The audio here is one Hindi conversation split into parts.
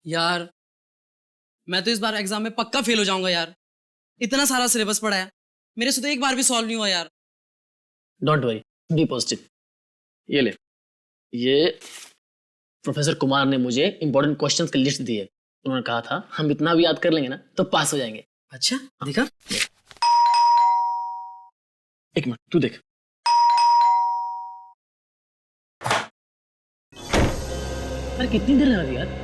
यार मैं तो इस बार एग्जाम में पक्का फेल हो जाऊंगा यार। इतना सारा सिलेबस पढ़ा है, मेरे से तो एक बार भी सॉल्व नहीं हुआ यार। Don't worry, be positive. ये ले, ये प्रोफेसर कुमार ने मुझे इंपॉर्टेंट क्वेश्चंस की लिस्ट दी है। उन्होंने कहा था हम इतना भी याद कर लेंगे ना तो पास हो जाएंगे। अच्छा देखा? एक मिनट तू देख। अरे कितनी देर लगा दी यार।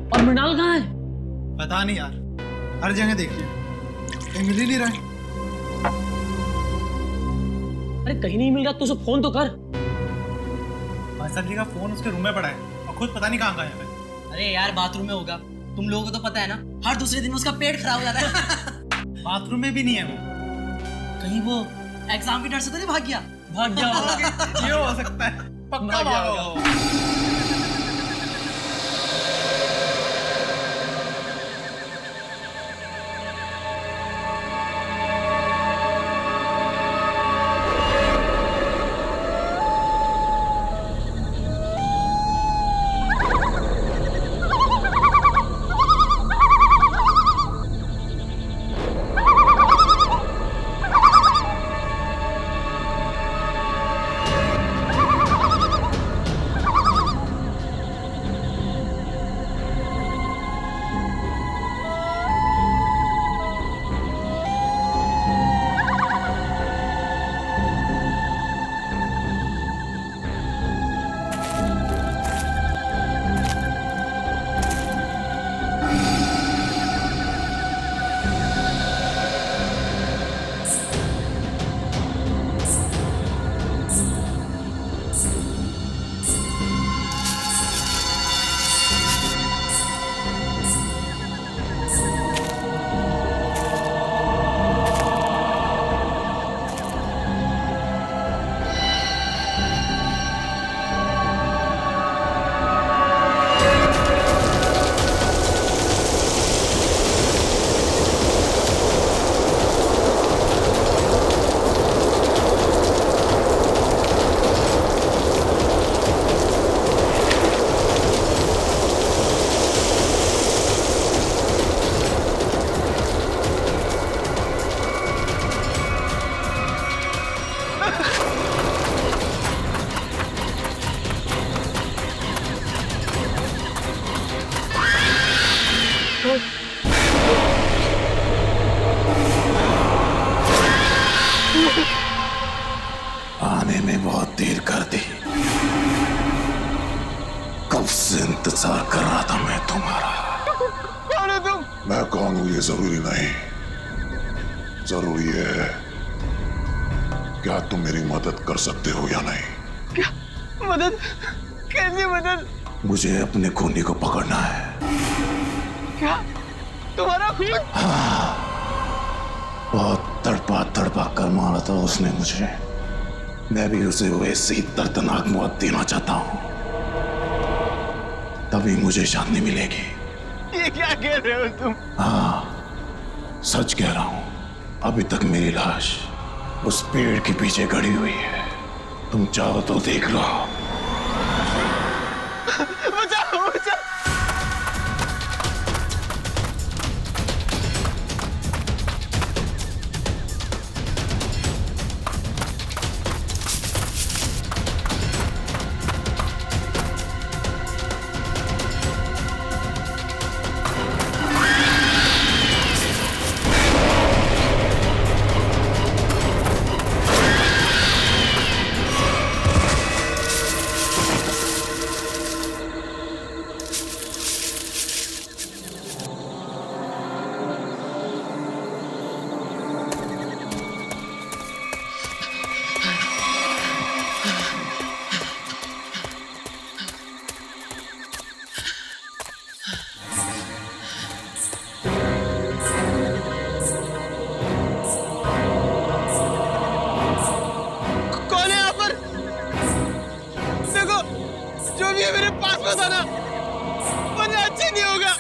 और मृणाल कहाँ है? पता नहीं यार, हर जगह देख लिया, कहीं मिल ही नहीं रहा है। अरे कहीं नहीं मिल रहा तो उसे फोन तो कर। भाई साहब जी का फोन उसके रूम में पड़ा है और खुद पता नहीं कहाँ गया है। अरे यार बाथरूम में होगा, तुम लोगों को तो पता है ना, हर दूसरे दिन उसका पेट खराब हो जाता है। बाथरूम में भी नहीं है वो। कहीं वो एग्जाम के डर से तो नहीं भाग गया? भाग गया होगा। ये हो सकता है, पक्का भाग गया भागा होगा। होगा। आने में बहुत देर कर दी। कब से इंतजार कर रहा था मैं तुम्हारा। कौन है तुम? मैं कौन हूं ये जरूरी नहीं, जरूरी है क्या तुम मेरी मदद कर सकते हो या नहीं। क्या मदद? कैसी मदद? मुझे अपने खूनी को पकड़ना है। क्या तुम्हारा खून? बहुत तड़पा तड़पा कर मारा था उसने मुझे। मैं भी उसे वैसे ही दर्दनाक मौत देना चाहता हूं, तभी मुझे शांति मिलेगी। ये क्या कह रहे हो तुम? हाँ सच कह रहा हूं। अभी तक मेरी लाश उस पेड़ के पीछे गड़ी हुई है, तुम चाहो तो देख लो। बचाओ बचाओ। जो भी है मेरे पास बताना, वरना अच्छा नहीं होगा।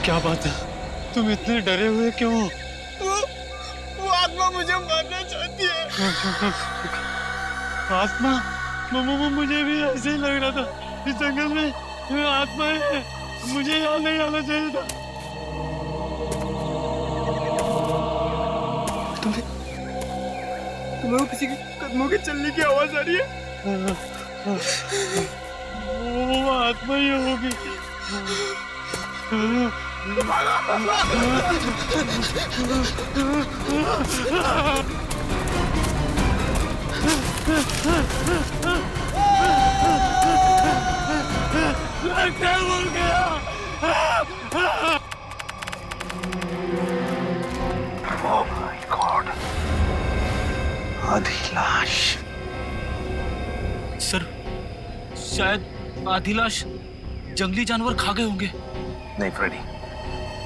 क्या बात है, तुम इतने डरे हुए क्यों? वो आत्मा मुझे मारना चाहती है। आत्मा? मुझे भी ऐसे ही लग रहा था। इस जंगल में आत्माएं हैं, मुझे यहाँ नहीं आना चाहिए था। तुम्हें किसी के कदमों के चलने की आवाज आ रही है। वो आत्मा ही होगी। क्या हो गया? Oh my God! आधी लाश। सर, शायद आधी लाश जंगली जानवर खा गए होंगे। नहीं फ्रेडी,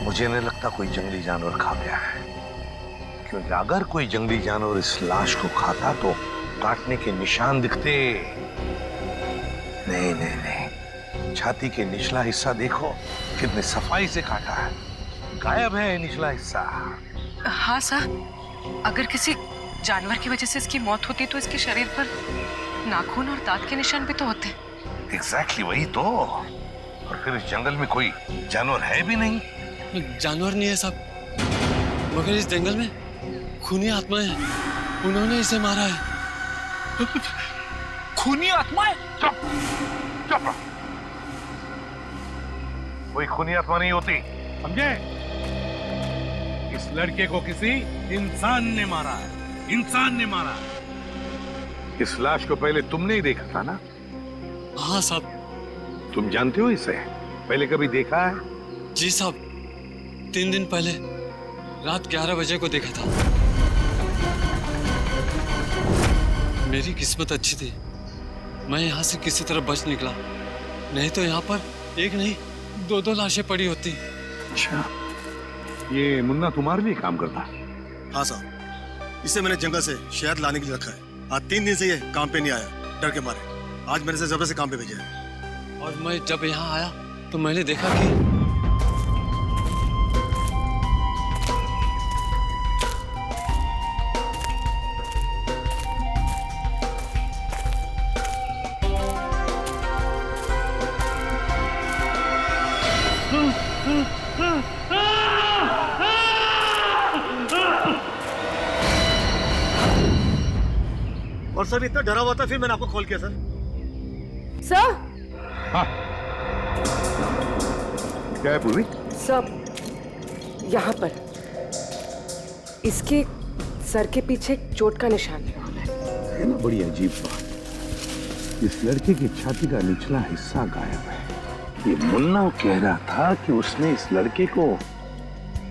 मुझे नहीं लगता कोई जंगली जानवर खा गया है, क्योंकि अगर कोई जंगली जानवर इस लाश को खाता तो काटने के निशान दिखते। नहीं नहीं नहीं, छाती के निचला हिस्सा देखो, कितने सफाई से काटा है, गायब है निचला हिस्सा। हाँ सर, अगर किसी जानवर की वजह से इसकी मौत होती तो इसके शरीर पर नाखून और दांत के निशान भी तो होते। एग्जैक्टली वही तो। और फिर इस जंगल में कोई जानवर है भी नहीं। जानवर नहीं है साहब, मगर इस जंगल में खूनी आत्माएं हैं, उन्होंने इसे मारा है। खूनी आत्माएं? चुप चुप, कोई खूनी आत्मा नहीं होती, समझे? इस लड़के को किसी इंसान ने मारा है, इंसान ने मारा है। इस लाश को पहले तुमने ही देखा था ना? हाँ साहब। तुम जानते हो इसे? पहले कभी देखा है? जी साहब, 3 दिन पहले रात 11 बजे को देखा था। मेरी किस्मत अच्छी थी, मैं यहाँ से किसी तरह बच निकला, नहीं तो यहाँ पर एक नहीं 2 लाशें पड़ी होती। अच्छा, ये मुन्ना तुम्हारे लिए काम करता? हाँ साहब, इसे मैंने जंगल से शहद लाने के लिए रखा है। आज 3 दिन से ये काम पे नहीं आया, डर के मारे। आज मैंने इसे जबरदस्ती काम पे भेजा है। और मैं जब यहाँ आया तो मैंने देखा कि और सर इतना डरा हुआ था, फिर मैंने आपको कॉल किया सर। सर, क्या है पूर्वी? सब यहाँ पर इसके सर के पीछे चोट का निशान है ना, बड़ी अजीब बात। इस लड़के की छाती का निचला हिस्सा गायब है। ये मुन्ना कह रहा था कि उसने इस लड़के को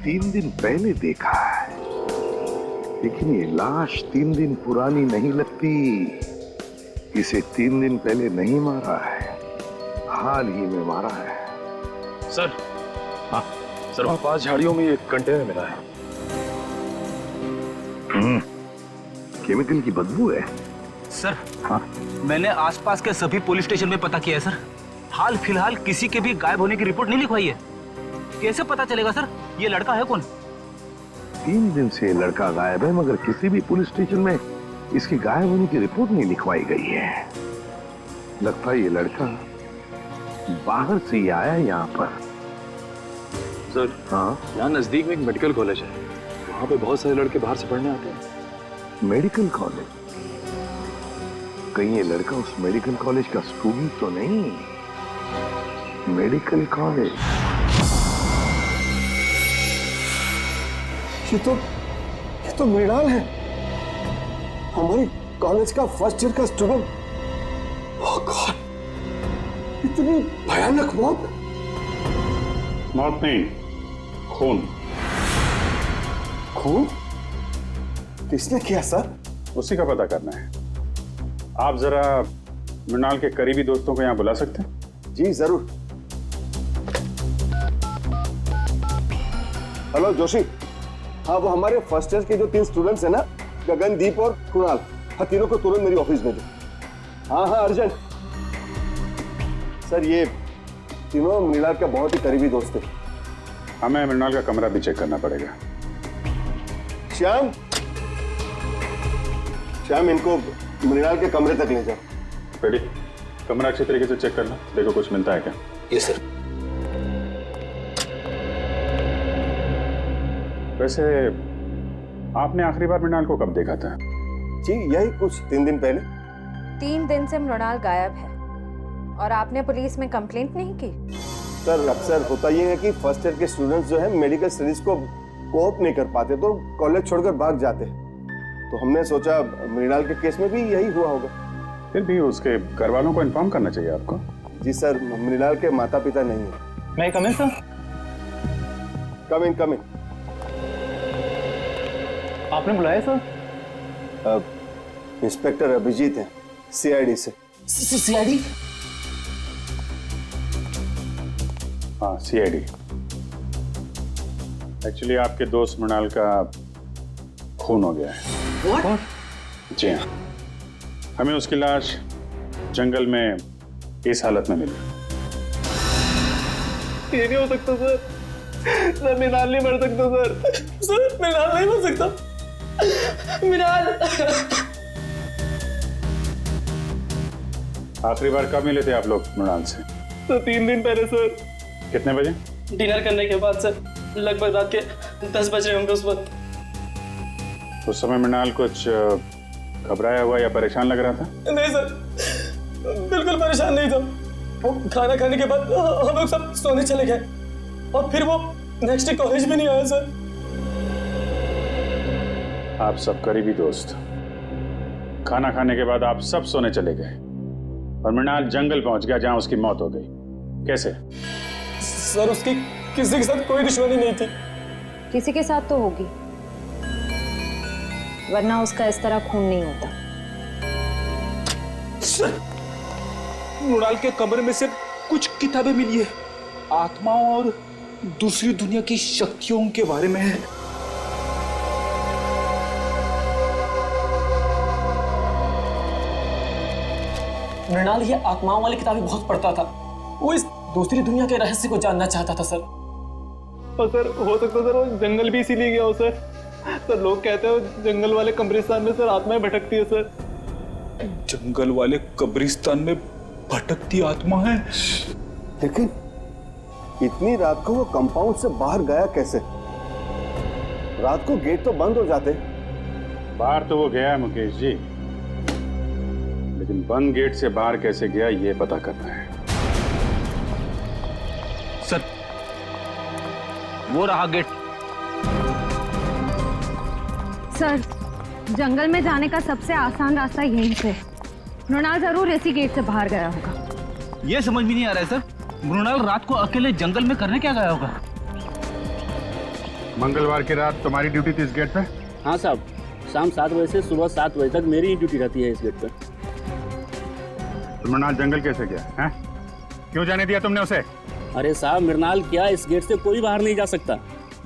3 दिन पहले देखा है, लेकिन ये लाश 3 दिन पुरानी नहीं लगती। इसे 3 दिन पहले नहीं मारा है, हाल ही में मारा है। सर, हाँ सर, वहाँ 5 झाड़ियों में एक कंटेनर मिला है। केमिकल की बदबू है। सर, हाँ, मैंने आसपास के सभी पुलिस स्टेशन में पता किया है सर। हाल फिलहाल किसी के भी गायब होने की रिपोर्ट नहीं लिखवाई है। कैसे पता चलेगा सर ये लड़का है कौन? 3 दिन से लड़का गायब है, मगर किसी भी पुलिस स्टेशन में इसकी गायब होने की रिपोर्ट नहीं लिखवाई गई है। लगता है ये लड़का बाहर से ही आया यहाँ पर। सर, हाँ, यहाँ नजदीक में एक मेडिकल कॉलेज है, वहाँ पे बहुत सारे लड़के बाहर से पढ़ने आते हैं। Medical college? कहीं ये लड़का उस मेडिकल कॉलेज का स्टूडेंट तो नहीं? मेडिकल कॉलेज, ये तो मृणाल है, हमारी कॉलेज का फर्स्ट ईयर का स्टूडेंट। ओह गॉड, इतनी भयानक मौत। मौत नहीं, खून। खून? किसने किया सर? उसी का पता करना है। आप जरा मृणाल के करीबी दोस्तों को यहाँ बुला सकते हैं? जी जरूर। हेलो जोशी। हाँ, वो हमारे फर्स्ट ईयर के जो 3 स्टूडेंट्स हैं ना, गगनदीप और कुणाल, हाँ तीनों को तुरंत मेरी ऑफिस भेजो। हाँ हाँ अर्जेंट। सर ये तीनों मृणाल का बहुत ही करीबी दोस्त है। हमें मृणाल का कमरा भी चेक करना पड़ेगा। श्याम, श्याम इनको मृणाल के कमरे तक ले जाओ। रेडी, कमरा अच्छी तरीके से चेक करना, देखो कुछ मिलता है क्या। Yes sir. वैसे आपने आखिरी बार मृणाल को कब देखा था? जी यही कुछ 3 दिन पहले। 3 दिन से मृणाल गायब है और आपने पुलिस में कंप्लेंट नहीं की? सर अक्सर होता यह है कि फर्स्ट ईयर के स्टूडेंट्स जो है मेडिकल स्टडीज को कोऑप नहीं कर पाते तो कॉलेज छोड़कर भाग जाते हैं। तो हमने सोचा मृणाल के केस में भी यही हुआ होगा। फिर भी उसके घर वालों को इन्फॉर्म करना चाहिए आपको। जी सर, मृणाल के माता पिता नहीं है। मैं कम इन सर? कम इन। आपने बुलाया सर? इंस्पेक्टर अभिजीत हैं, सीआईडी से। सीआईडी? हाँ सीआईडी। एक्चुअली आपके दोस्त मृणाल का खून हो गया है। What? जी हाँ, हमें उसकी लाश जंगल में इस हालत में मिली। ये नहीं हो सकता सर। सर मृणाल नहीं मर सकता सर। सर मृणाल नहीं मर सकता। मृणाल। आखिरी बार कब मिले थे आप लोग मृणाल से? तो 3 दिन पहले सर। कितने बजे? डिनर करने के बाद सर, लगभग रात के 10 बज रहे होंगे उस वक्त। उस समय मृणाल कुछ घबराया हुआ या परेशान लग रहा था? नहीं सर, बिल्कुल परेशान नहीं था। वो खाना खाने के बाद हम लोग सब सोने चले गए और फिर वो नेक्स्ट डे कॉलेज भी नहीं आया सर। आप सब करीबी दोस्त, खाना खाने के बाद आप सब सोने चले गए और मृणाल जंगल पहुंच गया जहां उसकी मौत हो गई। कैसे? सर उसकी किसी के साथ कोई दुश्मनी नहीं थी। किसी के साथ तो होगी, वरना उसका इस तरह खून नहीं होता। सर, मृणाल के कमरे में से कुछ किताबें मिली है, आत्माओं और दूसरी दुनिया की शक्तियों के बारे में है। मृणाल ये आत्माओं वाली किताबें बहुत पढ़ता था। वो इस दूसरी दुनिया के रहस्य को जानना चाहता था सर। और सर हो सकता सर वो जंगल भी इसीलिए गया हो सर। सर लोग कहते हैं जंगल वाले कब्रिस्तान में सर आत्माएं भटकती है सर। जंगल वाले कब्रिस्तान में भटकती आत्मा है? लेकिन इतनी रात को वो कंपाउंड से बाहर गया कैसे? रात को गेट तो बंद हो जाते। बाहर तो वो गया है मुकेश जी, लेकिन बंद गेट से बाहर कैसे गया ये पता करना है। सर वो रहा गेट। सर जंगल में जाने का सबसे आसान रास्ता यहीं से। मृणाल जरूर इसी गेट से बाहर गया होगा। ये समझ में नहीं आ रहा है सर, मृणाल रात को अकेले जंगल में करने क्या गया होगा? मंगलवार की रात तुम्हारी ड्यूटी थी इस गेट पे? हाँ साहब, शाम 7 बजे से सुबह 7 बजे तक मेरी ही ड्यूटी रहती है इस गेट पे। तो मृणाल जंगल कैसे गया है? क्यों जाने दिया तुमने उसे? अरे साहब मृणाल क्या, इस गेट से कोई बाहर नहीं जा सकता।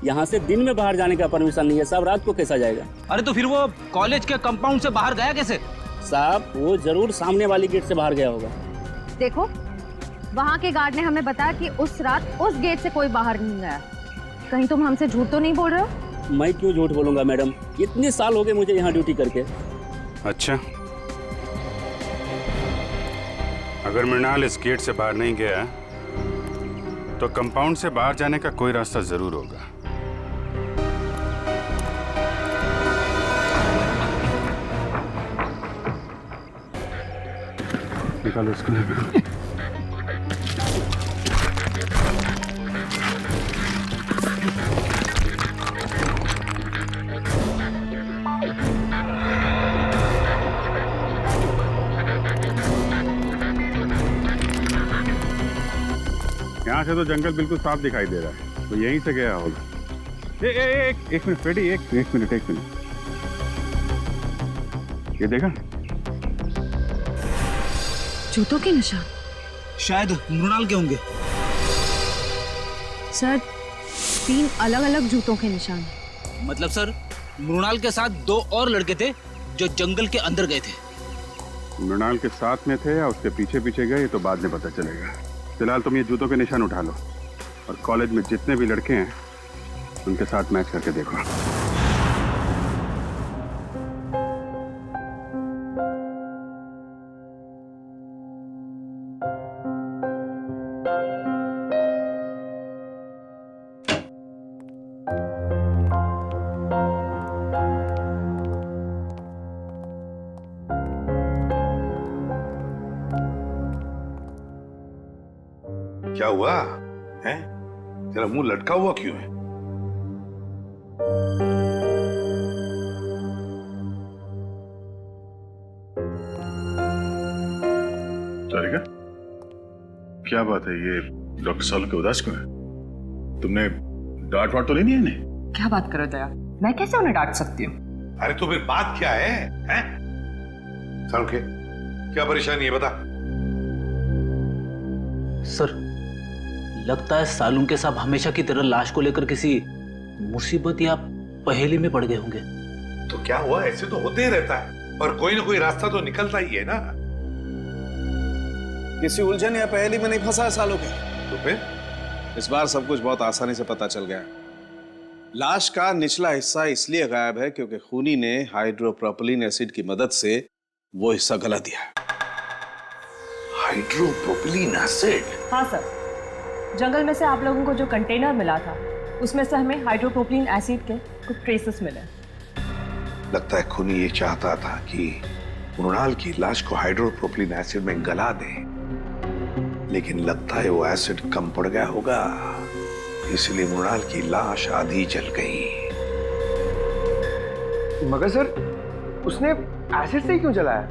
यहाँ से दिन में बाहर जाने का परमिशन नहीं है साहब, रात को कैसा जाएगा? अरे तो फिर वो कॉलेज के कंपाउंड से बाहर गया कैसे? साहब वो जरूर सामने वाली गेट से बाहर गया होगा। देखो वहाँ के गार्ड ने हमें बताया कि उस रात उस गेट से कोई बाहर नहीं गया। कहीं तुम हमसे झूठ तो नहीं बोल रहे हो? मैं क्यों झूठ बोलूंगा मैडम, इतने साल हो गए मुझे यहाँ ड्यूटी करके। अच्छा, अगर मृणाल इस गेट से बाहर नहीं गया तो कंपाउंड से बाहर जाने का कोई रास्ता जरूर होगा। निकालो इसको। यहाँ से तो जंगल बिल्कुल साफ दिखाई दे रहा है, तो यहीं से गया होगा। एक मिनट फ्रेडी, एक मिनट। ये देखा? जूतों के निशान? शायद मृणाल के होंगे। सर 3 अलग-अलग जूतों के निशान हैं। मतलब सर, मृणाल के साथ 2 और लड़के थे जो जंगल के अंदर गए थे। मृणाल के साथ में थे या उसके पीछे पीछे गए तो बाद में पता चलेगा। फिलहाल तुम ये जूतों के निशान उठा लो और कॉलेज में जितने भी लड़के हैं उनके साथ मैच करके देखो। क्या हुआ है? तेरा मुंह लटका हुआ क्यों है? सारिका, क्या बात है? ये डॉक्टर सालू के उदास क्यों है? तुमने डांट वाट तो नहीं दी इन्हें? क्या बात करो दया, मैं कैसे उन्हें डांट सकती हूँ? अरे तो फिर बात क्या है? सालू के क्या परेशानी है बता। सर, लगता है सालून के साहब हमेशा की तरह लाश को लेकर किसी मुसीबत या पहेली में पड़ गए होंगे। तो क्या हुआ? ऐसे तो होते ही रहता है और कोई ना कोई रास्ता तो निकलता ही है ना। किसी उलझन या पहेली में नहीं फंसा है सालों के। तो फिर इस बार सब कुछ बहुत आसानी से पता चल गया। लाश का निचला हिस्सा इसलिए गायब है क्योंकि खूनी ने हाइड्रोप्रोपिलीन एसिड की मदद से वो हिस्सा गला दिया। हाइड्रोप्रोपिलीन एसिड? हाँ सर, जंगल में से आप लोगों को जो कंटेनर मिला था उसमें से हमें हाइड्रोप्रोपिलीन एसिड के कुछ ट्रेसेस मिले। लगता है खूनी ये चाहता था कि मृणाल की लाश को हाइड्रोप्रोपिलीन एसिड में गला दे, लेकिन लगता है वो एसिड कम पड़ गया होगा, इसलिए मृणाल की लाश आधी जल गई। मगर सर, उसने एसिड से ही क्यों जलाया?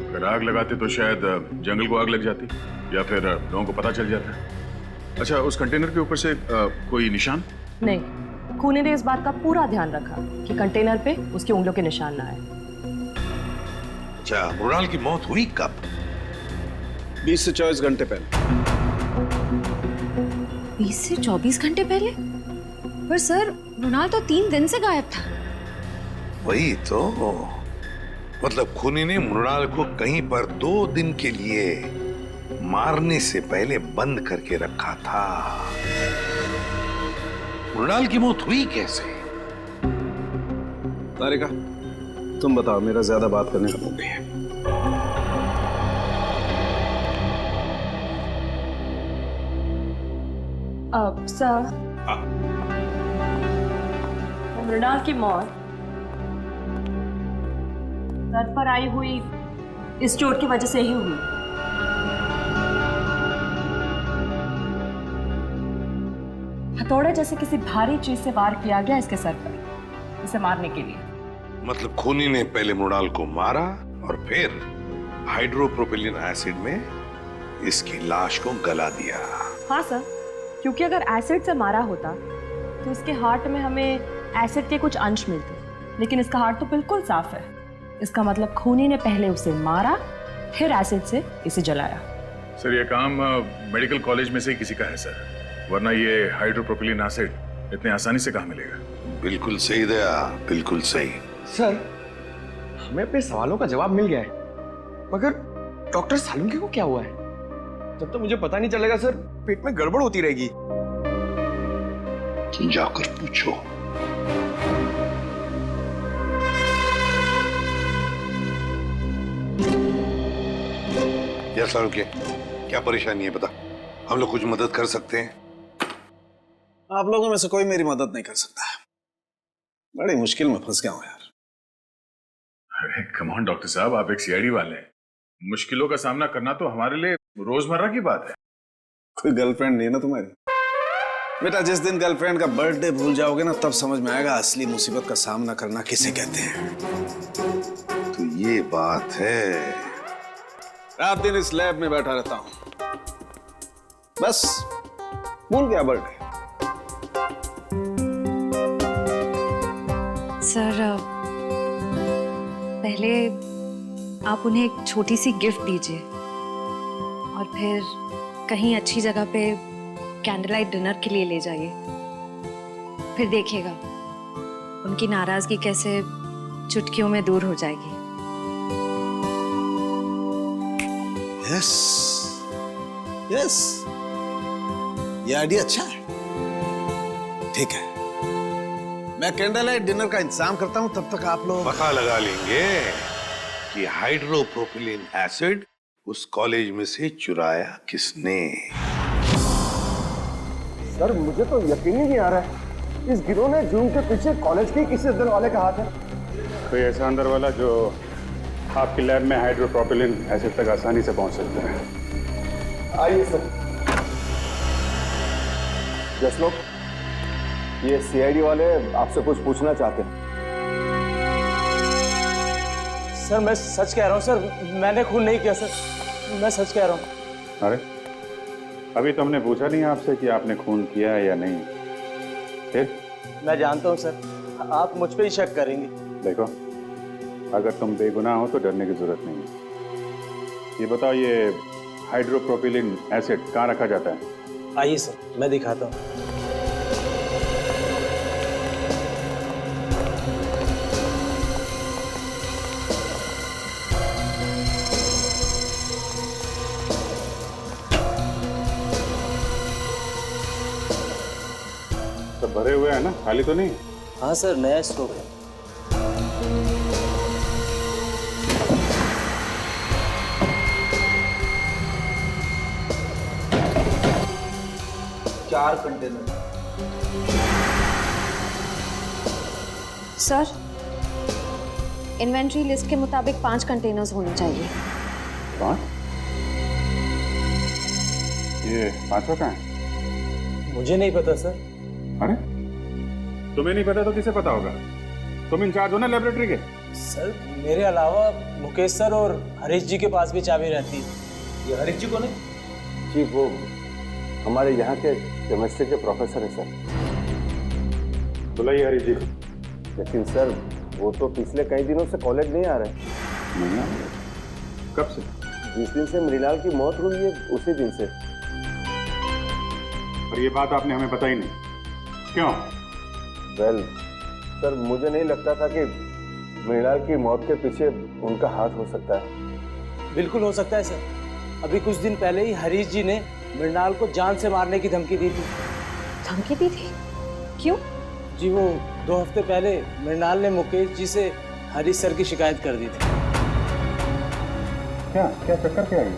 अगर आग लगाते तो शायद जंगल को आग लग जाती या फिर लोगों को पता चल जाता। अच्छा, उस कंटेनर के ऊपर से कोई निशान? नहीं, खूनी ने इस बात का पूरा ध्यान रखा कि कंटेनर पे उसकी उंगलियों के निशान ना आए। अच्छा, मृणाल की मौत हुई कब? 20 से 24 घंटे पहले। 20 से 24 घंटे पहले? पर सर, मृणाल तो 3 दिन से गायब था। वही तो, मतलब खूनी ने मृणाल को कहीं पर 2 दिन के लिए मारने से पहले बंद करके रखा था। मृणाल की मौत हुई कैसे? तारिका, तुम बताओ, मेरा ज्यादा बात करने का मूड नहीं है। सर, मृणाल की मौत सर पर आई हुई इस चोट की वजह से ही हुई। हथौड़े जैसे किसी भारी चीज से वार किया गया इसके सर पर, इसे मारने के लिए। मतलब खूनी ने पहले मृणाल को मारा और फिर हाइड्रोप्रोपिलीन एसिड में इसकी लाश को गला दिया। हाँ सर, क्योंकि अगर एसिड से मारा होता तो इसके हार्ट में हमें एसिड के कुछ अंश मिलते, लेकिन इसका हार्ट तो बिल्कुल साफ है। इसका मतलब खूनी ने पहले उसे मारा, फिर एसिड से इसे जलाया। सर, ये काम मेडिकल कॉलेज में से ही किसी का है सर, वरना ये हाइड्रोप्रोपिलीन एसिड इतने आसानी से कहाँ मिलेगा? बिल्कुल सही दया, बिल्कुल सही। सर, हमें अपने सवालों का जवाब मिल गया है, मगर डॉक्टर सालुंके को क्या हुआ है? जब तक मुझे पता नहीं चलेगा सर, पेट में गड़बड़ होती रहेगी। जाकर पूछो। या सालुंके, क्या परेशानी है बता, हम लोग कुछ मदद कर सकते हैं? आप लोगों में से कोई मेरी मदद नहीं कर सकता। बड़ी मुश्किल में फंस गया हूं यार। अरे कम ऑन डॉक्टर साहब, आप एक सीआईडी वाले हैं, मुश्किलों का सामना करना तो हमारे लिए रोजमर्रा की बात है। कोई गर्लफ्रेंड नहीं है ना तुम्हारी? बेटा, जिस दिन गर्लफ्रेंड का बर्थडे भूल जाओगे ना, तब समझ में आएगा असली मुसीबत का सामना करना किसे कहते हैं। तो ये बात है। रात दिन इस लैब में बैठा रहता हूं, बस भूल गया बर्थडे। सर, पहले आप उन्हें एक छोटी सी गिफ्ट दीजिए और फिर कहीं अच्छी जगह पे कैंडल लाइट डिनर के लिए ले जाइए। फिर देखिएगा उनकी नाराजगी कैसे चुटकियों में दूर हो जाएगी। यस यस, ये आइडिया अच्छा है। ठीक है, मैं कैंडल लाइट डिनर का इंतजाम करता हूं, तब तक आप लोग पता लगा लेंगे कि हाइड्रोप्रोपिलीन एसिड उस कॉलेज में से चुराया किसने। सर मुझे तो यकीन ही नहीं आ रहा है, इस गिरोह ने जूम के पीछे कॉलेज के किसी अंदर वाले का हाथ है। कोई ऐसा अंदर वाला जो आपकी लैब में हाइड्रोप्रोपिलीन एसिड तक आसानी से पहुंच सकता है। आइए सर। जस लोग, ये सीआईडी वाले आपसे कुछ पूछना चाहते हैं। सर मैं सच कह रहा हूँ सर, मैंने खून नहीं किया सर, मैं सच कह रहा हूँ। अरे अभी तो हमने पूछा नहीं आपसे कि आपने खून किया है या नहीं। फिर मैं जानता हूँ सर, आप मुझ पे ही शक करेंगे। देखो, अगर तुम बेगुनाह हो तो डरने की जरूरत नहीं है। ये बताओ, ये हाइड्रोप्रोपिलीन एसिड कहाँ रखा जाता है? आइए सर, मैं दिखाता हूँ। तो भरे हुए हैं ना, खाली तो नहीं? हाँ सर, नया स्टॉक है। चार कंटेनर। सर, इन्वेंट्री लिस्ट के मुताबिक 5 कंटेनर्स होने चाहिए। 5? ये 5वां कहाँ है? मुझे नहीं पता सर। अरे तुम्हें नहीं पता तो किसे पता होगा? तुम इंचार्ज हो ना लेबोरेटरी के। सर मेरे अलावा मुकेश सर और हरीश जी के पास भी चाबी रहती है। ये हरीश जी कौन है? जी वो हमारे यहाँ के केमिस्ट्री के प्रोफेसर है सर। बुलाइए हरीश जी। लेकिन सर वो तो पिछले कई दिनों से कॉलेज नहीं आ रहे। नहीं आ रहे? कब से? जिस दिन से मृणाल की मौत हुई है उसी दिन से। और ये बात आपने हमें बताई नहीं, क्यों? वेल सर, मुझे नहीं लगता था कि मृणाल की मौत के पीछे उनका हाथ हो सकता है। बिल्कुल हो सकता है सर। अभी कुछ दिन पहले ही हरीश जी ने मृणाल को जान से मारने की धमकी दी थी। धमकी दी थी? क्यों? जी वो 2 हफ्ते पहले मृणाल ने मुकेश जी से हरीश सर की शिकायत कर दी थी। क्या क्या चक्कर क्या है?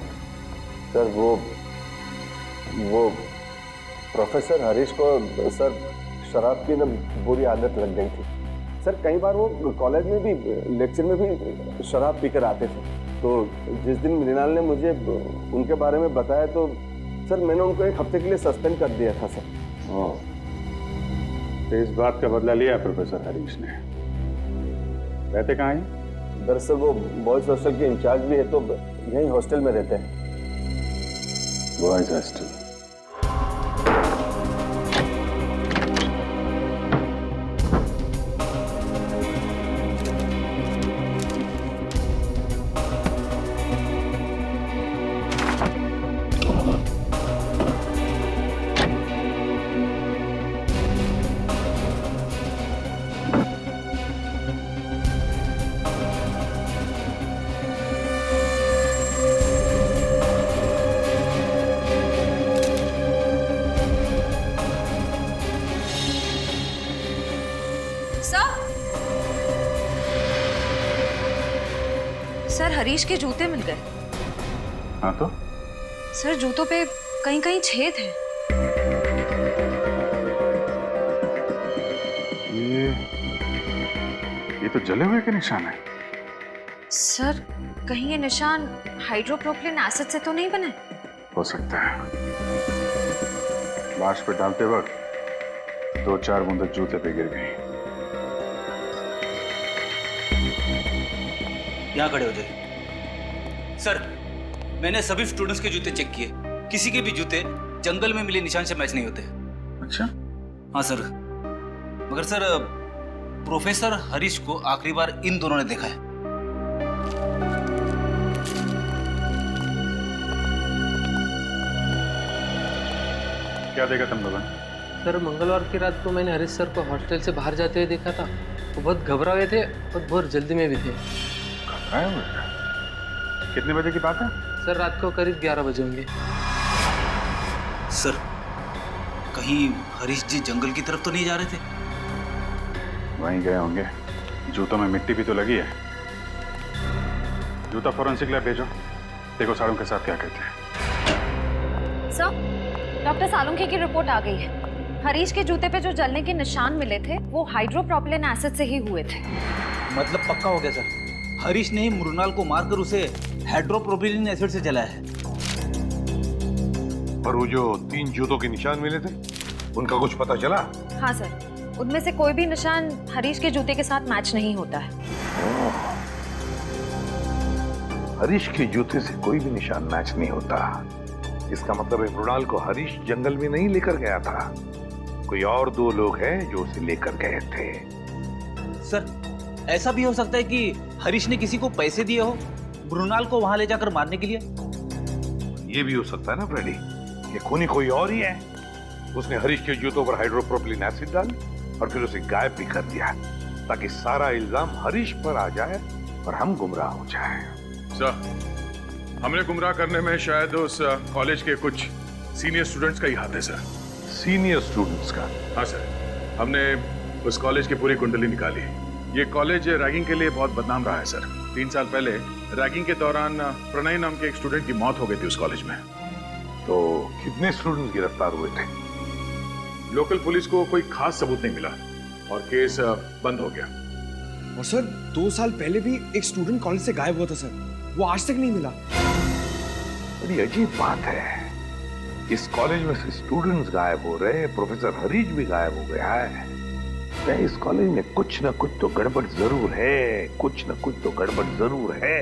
सर वो प्रोफेसर हरीश को सर शराब की ना बुरी आदत लग गई थी। सर कई बार वो कॉलेज में भी, लेक्चर में भी शराब पीकर आते थे। तो जिस दिन मृणाल ने मुझे उनके बारे में बताया तो सर मैंने उनको 1 हफ्ते के लिए सस्पेंड कर दिया था सर। तो इस बात का बदला लिया प्रोफेसर हरीश ने। रहते कहाँ हैं? दरअसल वो बॉयज हॉस्टल के इंचार्ज भी है, तो यही हॉस्टल में रहते हैं। Boys hostel. सर, हरीश के जूते मिल गए। हाँ तो? सर जूतों पे कहीं कहीं छेद है। ये तो जले हुए के निशान है। सर कहीं ये निशान हाइड्रोप्रोपिलीन एसिड से तो नहीं बने? हो सकता है। लाश पे डालते वक्त 2-4 बूंद जूते पे गिर गई। यहाँ खड़े हो जाइए। सर मैंने सभी स्टूडेंट्स के जूते चेक किए, किसी के भी जूते जंगल में मिले निशान से मैच नहीं होते। अच्छा? हाँ सर, मगर सर प्रोफेसर हरीश को आखिरी बार इन दोनों ने देखा है। क्या देखा तुम लोगों ने? सर मंगलवार की रात को मैंने हरीश सर को हॉस्टल से बाहर जाते हुए देखा था। वो बहुत घबरा हुए थे और बहुत जल्दी में भी थे। घबराए हुए थे? कितने बजे की बात है? सर रात को करीब 11 बजे होंगे। सर कहीं हरीश जी जंगल की तरफ तो नहीं जा रहे थे? वहीं गए होंगे। जूतों में मिट्टी भी तो लगी है। जूता फॉरेंसिक लैब भेजो, देखो साड़ों के साथ क्या कहते हैं। सर, डॉक्टर सालुंखे की रिपोर्ट आ गई है। हरीश के जूते पे जो जलने के निशान मिले थे वो हाइड्रोप्रोपिलीन एसिड से ही हुए थे। मतलब पक्का हो गया सर, हरीश ने ही मृणाल को मारकर उसे हाइड्रोप्रोपिलीन एसिड से जलाया है। और वो जो 3 जूतों के निशान मिले थे उनका कुछ पता चला? हाँ सर, उनमें से कोई भी निशान हरीश के जूते के साथ मैच नहीं होता है। हरीश के जूते से कोई भी निशान मैच नहीं होता। इसका मतलब है मृणाल को हरीश जंगल में नहीं लेकर गया था, कोई और 2 लोग हैं जो उसे लेकर गए थे। सर ऐसा भी हो सकता है कि हरीश ने किसी को पैसे दिए हो मृणाल को वहां ले जाकर मारने के लिए। ये भी हो सकता है ना फ्रेडी, ये खूनी कोई और ही है। उसने हरीश के जूतों पर हाइड्रोप्रोपिलीन एसिड डाल और फिर उसे गायब भी कर दिया ताकि सारा इल्जाम हरीश पर आ जाए और हम गुमराह हो जाए। सर, हमने गुमराह करने में शायद उस कॉलेज के कुछ सीनियर स्टूडेंट्स का ही हाथ है सर। सीनियर स्टूडेंट्स का? हाँ सर, हमने उस कॉलेज की पूरी कुंडली निकाली। ये कॉलेज रैगिंग के लिए बहुत बदनाम रहा है सर। 3 साल पहले रैगिंग के दौरान प्रणय नाम के एक स्टूडेंट की मौत हो गई थी उस कॉलेज में। तो कितने स्टूडेंट्स गिरफ्तार हुए थे? लोकल पुलिस को कोई खास सबूत नहीं मिला और केस बंद हो गया। और सर 2 साल पहले भी एक स्टूडेंट कॉलेज से गायब हुआ था सर, वो आज तक नहीं मिला। बड़ी अजीब बात है, इस कॉलेज में से स्टूडेंट्स गायब हो रहे हैं, प्रोफेसर हरीश भी गायब हो गया है। इस कॉलेज में कुछ न कुछ तो गड़बड़ जरूर है, कुछ न कुछ तो गड़बड़ जरूर है।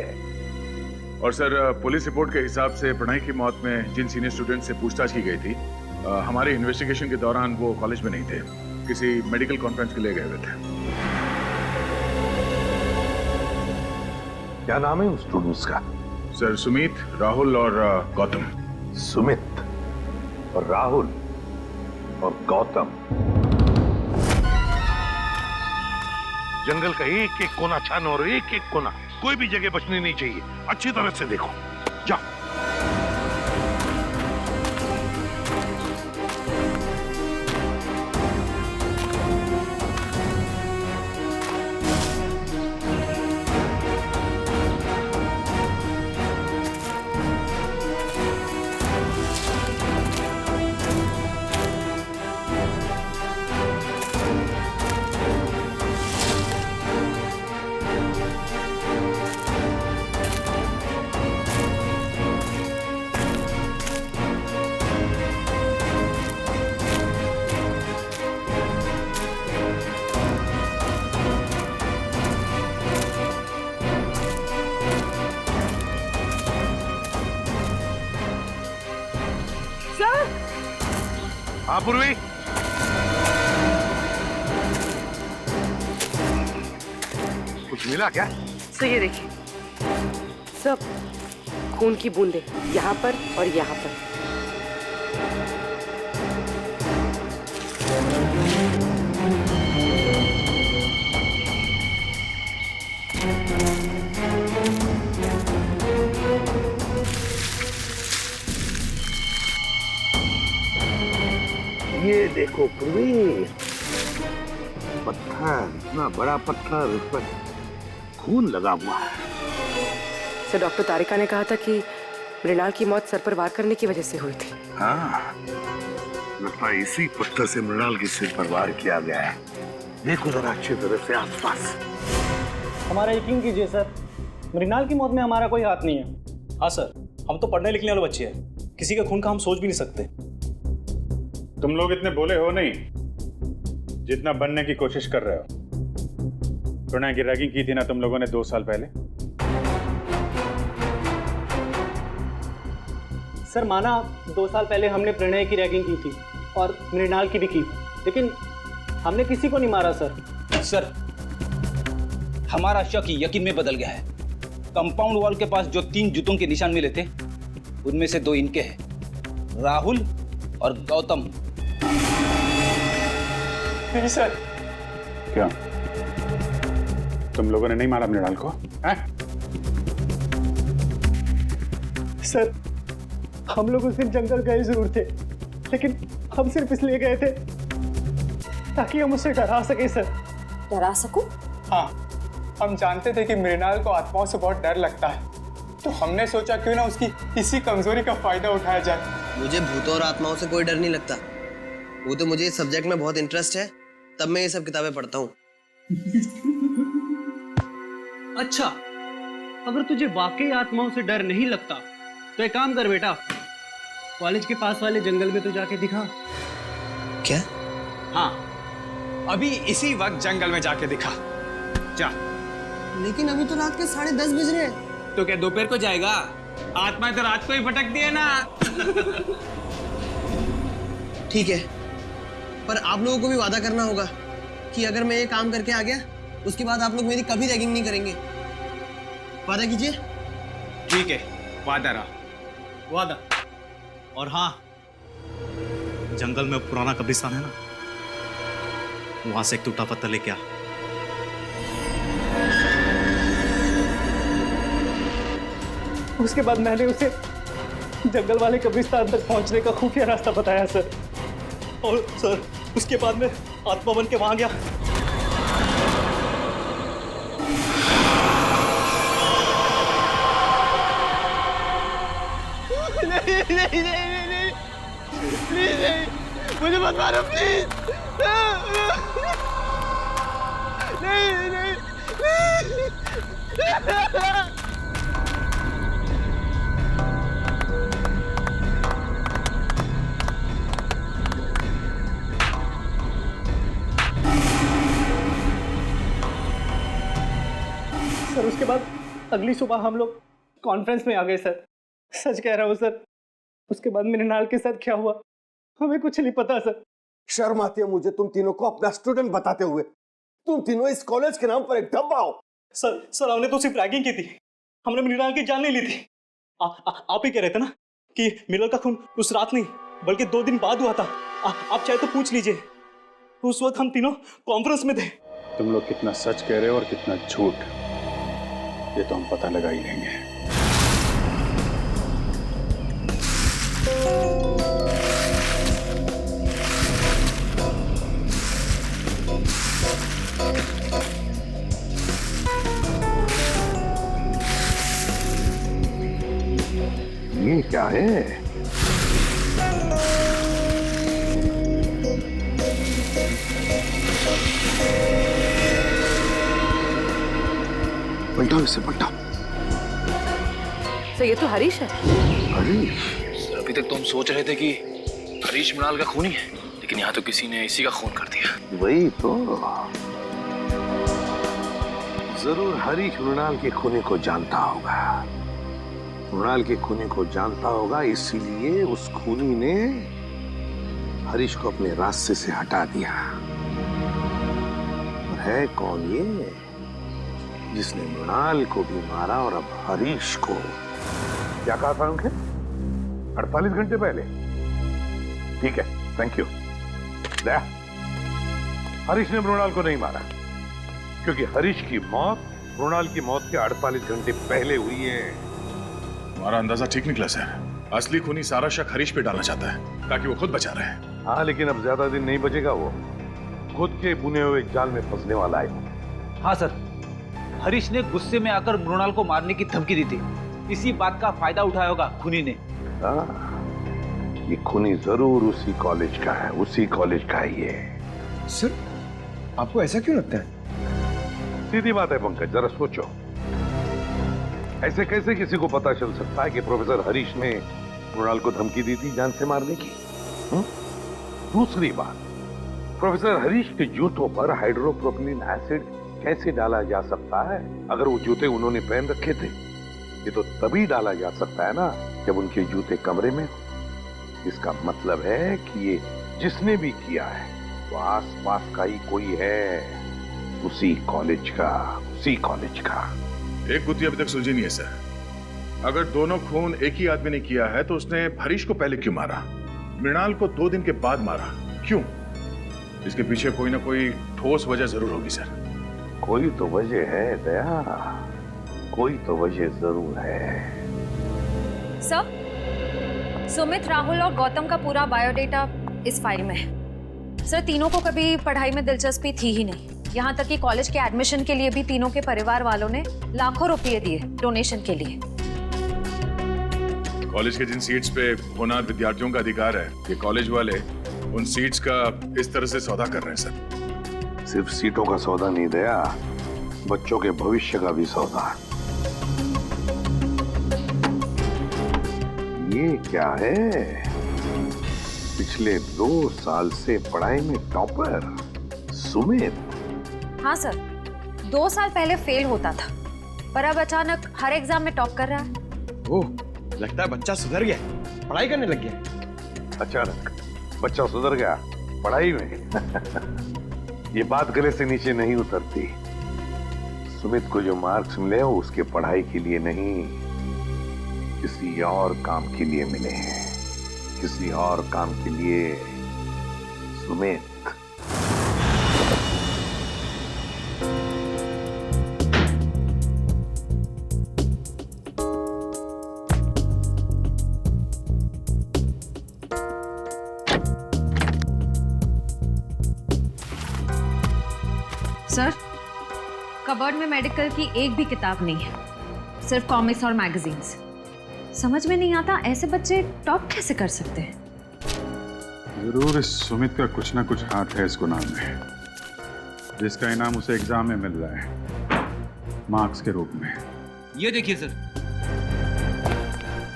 और सर पुलिस रिपोर्ट के हिसाब से प्रणय की मौत में जिन सीनियर स्टूडेंट से पूछताछ की गई थी, हमारे इन्वेस्टिगेशन के दौरान वो कॉलेज में नहीं थे, किसी मेडिकल कॉन्फ्रेंस के लिए गए हुए थे। क्या नाम है उन स्टूडेंट्स का? सर सुमित, राहुल और गौतम। सुमित और राहुल और गौतम। जंगल का एक एक कोना छानो और एक एक कोना, कोई भी जगह बचनी नहीं चाहिए। अच्छी तरह से देखो, जाओ। हाँ पूर्वी, कुछ मिला क्या? सर ये देखिए, सब खून की बूंदें यहाँ पर और यहाँ पर। ये देखो पूर्वी, पत्थर, इतना बड़ा पत्थर, उस पर खून लगा हुआ है। सर डॉक्टर तारिका ने कहा था कि मृणाल की मौत सर पर वार करने की वजह से हुई थी। हाँ, लगता है इसी पत्थर से मृणाल के सिर पर वार किया गया है। देखो जरा अच्छी तरह से आसपास। हमारा यकीन कीजिए सर, मृणाल की मौत में हमारा कोई हाथ नहीं है। हाँ सर, हम तो पढ़ने लिखने वाले बच्चे हैं, किसी का खून का हम सोच भी नहीं सकते। तुम लोग इतने बोले हो नहीं जितना बनने की कोशिश कर रहे हो। प्रणय की रैगिंग की थी ना तुम लोगों ने 2 साल पहले। सर माना 2 साल पहले हमने प्रणय की रैगिंग की थी और मृणाल की भी की, लेकिन हमने किसी को नहीं मारा सर। सर हमारा शक यकीन में बदल गया है। कंपाउंड वॉल के पास जो 3 जूतों के निशान मिले थे उनमें से 2 इनके हैं, राहुल और गौतम। नहीं सर। क्या तुम लोगों ने नहीं मारा मृणाल को? हैं? सर हम लोग उस दिन जंगल गए जरूर थे, लेकिन हम सिर्फ इसलिए गए थे ताकि हम उसे डरा सके सर। डरा सकूं? हाँ, हम जानते थे कि मृणाल को आत्माओं से बहुत डर लगता है, तो हमने सोचा क्यों ना उसकी इसी कमजोरी का फायदा उठाया जाए। मुझे भूतों और आत्माओं से कोई डर नहीं लगता। वो तो मुझे इस सब्जेक्ट में बहुत इंटरेस्ट है, तब मैं ये सब किताबें पढ़ता हूँ। अच्छा, अगर तुझे वाकई आत्माओं से डर नहीं लगता तो एक काम कर बेटा, कॉलेज के पास वाले जंगल में तो जाके दिखा। क्या? हाँ, अभी इसी वक्त जंगल में जाके दिखा। जा। लेकिन अभी तो रात के 10:30 बज रहे हैं। तो क्या दोपहर को जाएगा? आत्मा तो रात को ही भटकती है ना। ठीक है, पर आप लोगों को भी वादा करना होगा कि अगर मैं ये काम करके आ गया उसके बाद आप लोग मेरी कभी रैगिंग नहीं करेंगे। वादा कीजिए। ठीक है, वादा रहा। वादा। और हाँ, जंगल में पुराना कब्रिस्तान है ना, वहां से एक टूटा पत्थर लेके आ। उसके बाद मैंने उसे जंगल वाले कब्रिस्तान तक पहुंचने का खुफिया रास्ता बताया सर। और सर उसके बाद मैं आत्मा बन के वहां गया। नहीं नहीं नहीं नहीं प्लीज नहीं, मुझे मत मारो प्लीज। नहीं नहीं सर। उसके बाद अगली सुबह हम लोग कॉन्फ्रेंस में आ गए सर। सच कह रहा हूँ सर, उसके बाद मृणाल के साथ क्या हुआ हमें कुछ नहीं पता सर। शर्म आती है मुझे तुम तीनों को अपना स्टूडेंट बताते हुए। तुम तीनों इस कॉलेज के नाम पर एक धब्बा हो। सर हमने तो सिर्फ रैगिंग की थी, हमने मृणाल की जान नहीं ली थी। आप ही कह रहे थे ना कि मृणाल का खून उस रात नहीं बल्कि 2 दिन बाद हुआ था। आप चाहे तो पूछ लीजिए, उस वक्त हम तीनों कॉन्फ्रेंस में थे। तुम लोग कितना सच कह रहे हो और कितना झूठ, ये तो हम पता लगा ही लेंगे। ये क्या है? पलटाओ इसे, पलटाओ। तो ये तो हरीश है। हरीश? अभी तक तो हम सोच रहे थे कि हरीश मृणाल का खूनी है, लेकिन यहाँ तो किसी ने इसी का खून कर दिया। वही तो, जरूर हरीश मृणाल के खूनी को जानता होगा। मृणाल के खूनी को जानता होगा, इसीलिए उस खूनी ने हरीश को अपने रास्ते से हटा दिया। और है कौन ये जिसने मृणाल को भी मारा और अब हरीश को? क्या कहा था उनके? 48 घंटे पहले? ठीक है, थैंक यू। दया, हरीश ने मृणाल को नहीं मारा, क्योंकि हरीश की मौत मृणाल की मौत के 48 घंटे पहले हुई है। हमारा अंदाजा ठीक निकला सर। असली खूनी सारा शक हरीश पे डालना चाहता है ताकि वो खुद बचा रहे। हाँ, लेकिन अब ज्यादा दिन नहीं बचेगा, वो खुद के बुने हुए जाल में फंसने वाला है। हाँ सर, हरीश ने गुस्से में आकर मृणाल को मारने की धमकी दी थी। इसी बात का फायदा उठाया होगा खूनी ने। ये खूनी जरूर उसी कॉलेज का है, उसी कॉलेज का ही है। सर, आपको ऐसा क्यों लगता है? सीधी बात है पंकज, जरा सोचो, ऐसे कैसे किसी को पता चल सकता है कि प्रोफेसर हरीश ने मृणाल को धमकी दी थी जान से मारने की? दूसरी बात, प्रोफेसर हरीश के जूतों पर हाइड्रोप्रोपिलीन एसिड कैसे डाला जा सकता है? अगर वो जूते उन्होंने पहन रखे थे, ये तो तभी डाला जा सकता है ना जब उनके जूते कमरे में हो। इसका मतलब है कि ये जिसने भी किया है वो आसपास का ही कोई है, उसी कॉलेज का, उसी कॉलेज का। एक गुत्थी अभी तक सुलझी नहीं है सर। अगर दोनों खून एक ही आदमी ने किया है तो उसने हरीश को पहले क्यों मारा, मृणाल को 2 दिन के बाद मारा? क्यों? इसके पीछे कोई ना कोई ठोस वजह जरूर होगी सर। कोई तो वजह है दया, कोई तो वजह जरूर है। सर, सुमित, राहुल और गौतम का पूरा बायोडेटा इस फाइल में है। सर, तीनों को कभी पढ़ाई में दिलचस्पी थी ही नहीं। यहाँ तक कि कॉलेज के एडमिशन के लिए भी तीनों के परिवार वालों ने लाखों रुपए दिए डोनेशन के लिए। कॉलेज के जिन सीट्स पे होनहार विद्यार्थियों का अधिकार है, ये कॉलेज वाले उन सीट्स का इस तरह से सौदा कर रहे हैं सर। सिर्फ सीटों का सौदा नहीं दया, बच्चों के भविष्य का भी सौदा। ये क्या है? पिछले 2 साल से पढ़ाई में टॉपर सुमित। हाँ सर, 2 साल पहले फेल होता था, पर अब अचानक हर एग्जाम में टॉप कर रहा है। ओह, लगता है बच्चा सुधर गया, पढ़ाई करने लग गया। अचानक बच्चा सुधर गया पढ़ाई में? ये बात गले से नीचे नहीं उतरती। सुमित को जो मार्क्स मिले वो उसके पढ़ाई के लिए नहीं, किसी और काम के लिए मिले हैं, किसी और काम के लिए। सुमित, सर, कबर्ड में मेडिकल की एक भी किताब नहीं है, सिर्फ कॉमिक्स और मैगजीन्स। समझ में नहीं आता ऐसे बच्चे टॉप कैसे कर सकते हैं। जरूर इस सुमित का कुछ ना कुछ हाथ है इस गुनाह में, जिसका इनाम उसे एग्जाम में मिल रहा है मार्क्स के रूप में। ये देखिए सर,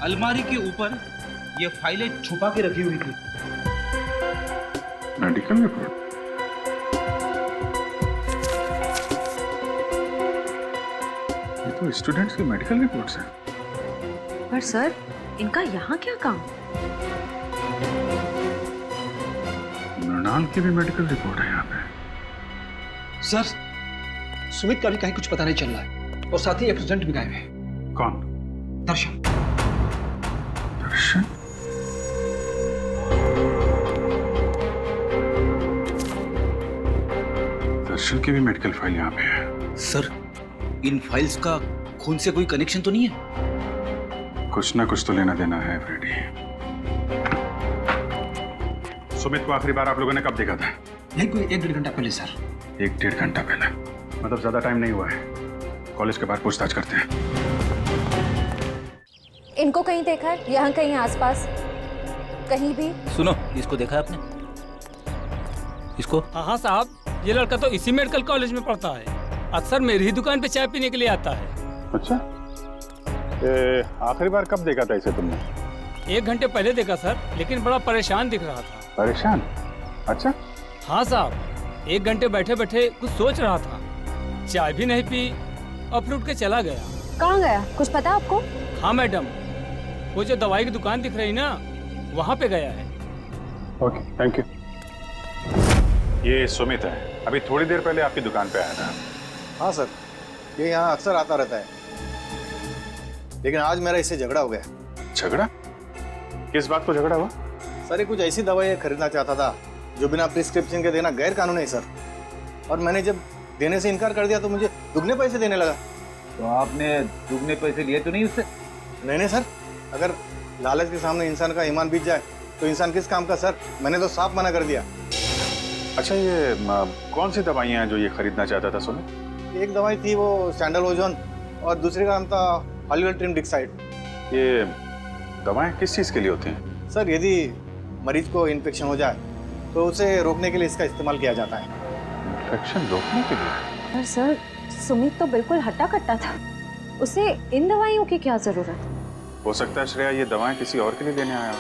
अलमारी के ऊपर ये फाइलें छुपा के रखी हुई थी। Medical report? ये तो स्टूडेंट्स की मेडिकल रिपोर्ट्स हैं। पर सर, इनका यहाँ क्या काम? मृणाल की भी मेडिकल रिपोर्ट है यहाँ पे। सर, सुमित का भी कहीं कुछ पता नहीं चल रहा है, और साथ ही एक स्टूडेंट भी गायब है। कौन? दर्शन। दर्शन? दर्शन की भी मेडिकल फाइल यहाँ पे है। सर, इन फाइल्स का खून से कोई कनेक्शन तो नहीं है? कुछ ना कुछ तो लेना देना है फ्रेडी। सुमित को आखिरी बार आप लोगों ने कब देखा था? यही कोई 1-1.5 घंटा पहले सर। 1-1.5 घंटा पहले? मतलब ज्यादा टाइम नहीं हुआ है। कॉलेज के बाहर पूछताछ करते हैं। इनको कहीं देखा है? यहाँ कहीं आसपास कहीं भी? सुनो, इसको देखा है आपने? इसको? हाँ साहब, ये लड़का तो इसी मेडिकल कॉलेज में पढ़ता है। अक्सर मेरी ही दुकान पे चाय पीने के लिए आता है। अच्छा, आखिरी बार कब देखा था इसे तुमने? 1 घंटे पहले देखा सर, लेकिन बड़ा परेशान दिख रहा था। परेशान? अच्छा। हाँ साहब, 1 घंटे बैठे बैठे कुछ सोच रहा था, चाय भी नहीं पी और फिर उठ के चला गया। कहाँ गया, कुछ पता आपको? हाँ मैडम, वो जो दवाई की दुकान दिख रही ना, वहाँ पे गया है। Okay, thank you. ये सुमित है, अभी थोड़ी देर पहले आपकी दुकान पे आया था। हाँ सर, ये यहाँ अक्सर आता रहता है, लेकिन आज मेरा इससे झगड़ा हो गया। झगड़ा? किस बात को झगड़ा हुआ? सर, ये कुछ ऐसी दवाई खरीदना चाहता था जो बिना प्रिस्क्रिप्शन के देना गैर कानूनी है सर, और मैंने जब देने से इनकार कर दिया तो मुझे दुगने पैसे देने लगा। तो आपने दुगने पैसे लिए तो नहीं उससे? नहीं सर, अगर लालच के सामने इंसान का ईमान बीत जाए तो इंसान किस काम का सर, मैंने तो साफ मना कर दिया। अच्छा, ये कौन सी दवाइयाँ हैं जो ये खरीदना चाहता था सुमित? एक दवाई थी वो सैंडल ओजोन, और दूसरी का नाम था हॉलीवुड ट्रिम डिक्साइड। ये दवाएं किस चीज़ के लिए होती हैं? सर, यदि मरीज को इन्फेक्शन हो जाए तो उसे रोकने के लिए इसका इस्तेमाल किया जाता है। इन्फेक्शन रोकने के लिए? पर सर, सुमित तो बिल्कुल हट्टा कट्टा था, उसे इन दवाइयों की क्या जरूरत? हो सकता है श्रेया ये दवाएं किसी और के लिए लेने आया हो।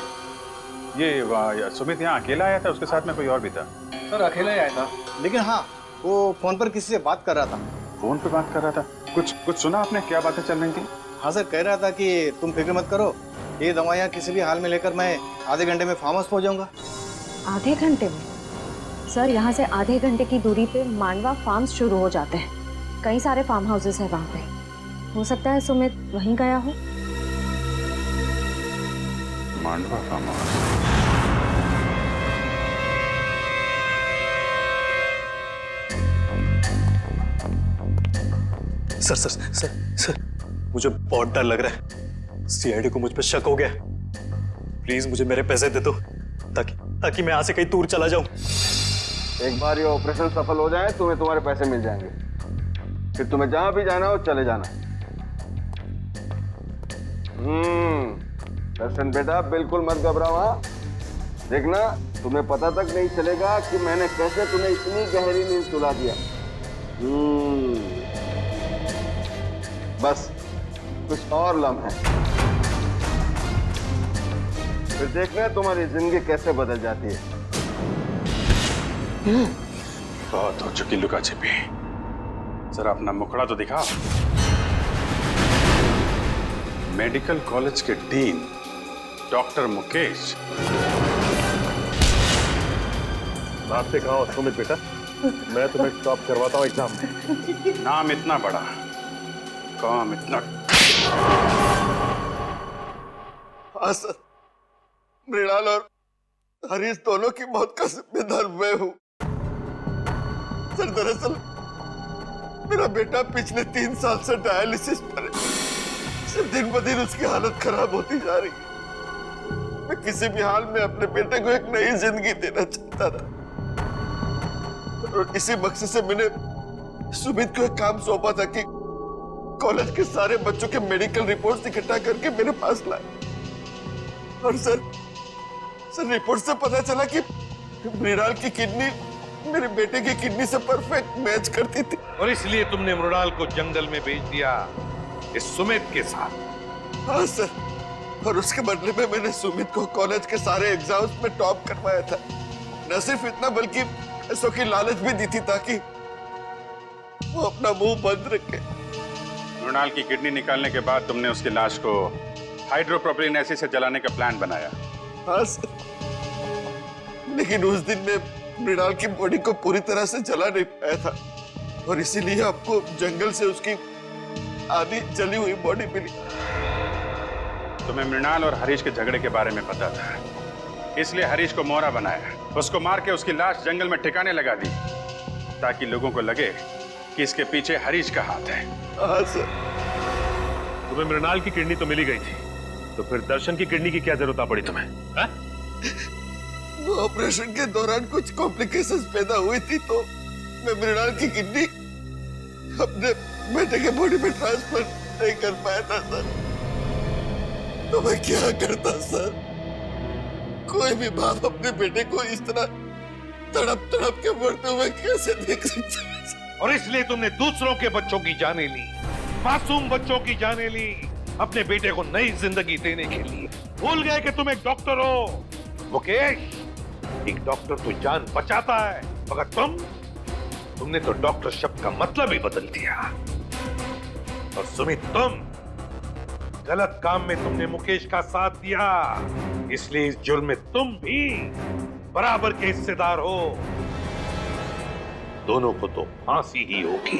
ये सुमित यहाँ अकेला आया था, उसके साथ में कोई और भी था? सर, अकेला ही आया था, लेकिन हाँ, वो फोन पर किसी से बात कर रहा था। फोन पे बात कर रहा था? कुछ सुना आपने, क्या बातें चल रही थी? हाँ सर, कह रहा था कि तुम फिक्र मत करो, ये दवाइयाँ किसी भी हाल में लेकर मैं आधे घंटे में फार्म हाउस पहुँच जाऊँगा। आधे घंटे में? सर, यहाँ से आधे घंटे की दूरी पे मांडवा फार्म्स शुरू हो जाते हैं। कई सारे फार्म हाउसेस हैं वहाँ पे। हो सकता है सुमित वहीं गया हो। Mandwa farm house? सर मुझे बहुत डर लग रहा है। सीआईडी को मुझ पर शक हो गया। प्लीज मुझे मेरे पैसे दे दो ताकि मैं यहाँ से कहीं दूर चला जाऊं। एक बार ये ऑपरेशन सफल हो जाए तुम्हें तुम्हारे पैसे मिल जाएंगे, फिर तुम्हें जहां भी जाना हो चले जाना। दर्शन बेटा बिल्कुल मत घबराओ। हाँ देखना तुम्हें पता तक नहीं चलेगा कि मैंने कैसे तुम्हें इतनी गहरी नींद सुला दिया। बस कुछ और लम्हे, फिर देखना तुम्हारी जिंदगी कैसे बदल जाती है। बहुत हो चुकी लुका छिपी, जरा अपना मुखड़ा तो दिखाओ। मेडिकल कॉलेज के डीन डॉक्टर मुकेश। बात से कहा सुमित बेटा, मैं तुम्हें टॉप करवाता हूँ एग्जाम में। नाम इतना बड़ा, काम इतना। हाँ सर, मृणाल और हरीश दोनों की मौत का जिम्मेदार मैं हूँ। सर दरअसल मेरा बेटा पिछले 3 साल से डायलिसिस पर है। दिन ब दिन उसकी हालत खराब होती जा रही है। मैं किसी भी हाल में अपने बेटे को एक नई जिंदगी देना चाहता था और इसी मकसद से मैंने सुमित को एक काम सौंपा था कि कॉलेज के सारे बच्चों के मेडिकल रिपोर्ट्स इकट्ठा करके मेरे पास लाए। और सर रिपोर्ट से पता चला कि मृणाल की किडनी मेरे बेटे की किडनी से परफेक्ट मैच करती थी। और इसलिए तुमने मृणाल को जंगल में भेज दिया इस सुमित के साथ। हाँ सर, और उसके बदले में मैंने सुमित को कॉलेज के सारे एग्जाम्स में टॉप करवाया था। न सिर्फ इतना बल्कि पैसों की लालच भी दी थी ताकि वो अपना मुंह बंद रखे। मृणाल की किडनी निकालने के बाद तुमने उसकी लाश को हाइड्रोप्रोपिलीन एसिड से जलाने का प्लान बनाया। हाँ सर, लेकिन उस दिन में मृणाल की बॉडी को पूरी तरह से जला नहीं पाया था और इसीलिए आपको जंगल से उसकी आधी जली हुई बॉडी मिली। तुम्हें मृणाल और हरीश के झगड़े के बारे में पता था, इसलिए हरीश को मोहरा बनाया, उसको मार के उसकी लाश जंगल में ठिकाने लगा दी ताकि लोगों को लगे कि इसके पीछे हरीश का हाथ है। हाँ सर। तुम्हें मृणाल की किडनी तो मिली गई थी, तो फिर दर्शन की किडनी की क्या जरूरत पड़ी तुम्हें? वो ऑपरेशन के दौरान कुछ कॉम्प्लिकेशंस पैदा हुई थी तो मैं मृणाल की किडनी अपने बेटे के बॉडी में ट्रांसफर नहीं कर पाया था सर। तो मैं क्या करता सर? कोई भी बाप अपने बेटे को इस तरह तड़प तड़प के मरते हुए कैसे देख सकता है? और इसलिए तुमने दूसरों के बच्चों की जानें ली, मासूम बच्चों की जानें ली, अपने बेटे को नई जिंदगी देने के लिए। भूल गए कि तुम एक डॉक्टर हो मुकेश। एक डॉक्टर तो जान बचाता है, मगर तुमने तो डॉक्टर शब्द का मतलब ही बदल दिया। और सुमित, तुम गलत काम में तुमने मुकेश का साथ दिया, इसलिए इस जुर्म में तुम भी बराबर के हिस्सेदार हो। दोनों को तो फांसी ही होगी।